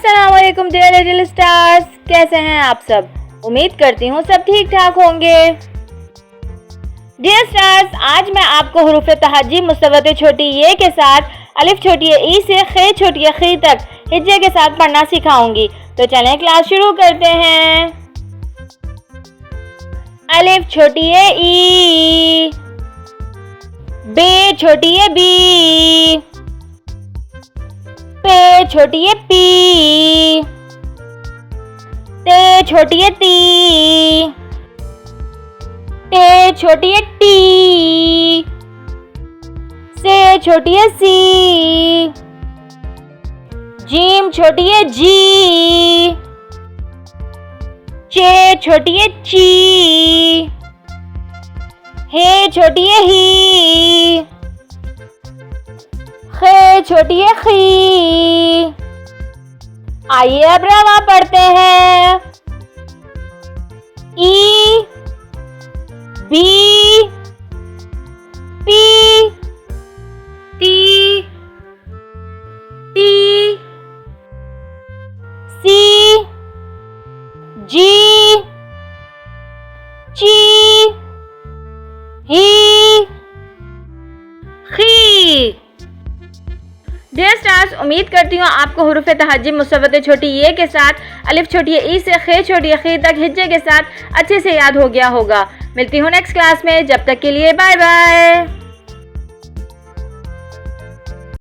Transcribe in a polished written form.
अस्सलाम वालेकुम dear little stars, कैसे हैं आप सब। उम्मीद करती हूँ सब ठीक ठाक होंगे। डियर स्टार्स, आज मैं आपको हुरूफ तहज्जी मुस्तवत छोटी ये के साथ अलिफ छोटी ई से खे छोटी खी तक हिज्जे के साथ पढ़ना सिखाऊंगी। तो चलें क्लास शुरू करते हैं। अलिफ छोटी ई, बे छोटी बी, पे छोटी पी, ते छोटी ती, टे छोटी टी, से छोटी सी, जीम छोटी जी, चे छोटी ची, हे छोटी ही, खे छोटी खी। आइए अब रवा पढ़ते हैं। ई, बी, पी, टी, टी, सी, जी, ची, ही, खी। डियर स्टार्स, उम्मीद करती हूँ आपको हुरूफ तहज्जी मुस्तवत छोटी ये के साथ अलिफ छोटी ई से खे छोटी खी तक हिज्जे के साथ अच्छे से याद हो गया होगा। मिलती हूँ नेक्स्ट क्लास में, जब तक के लिए बाय बाय।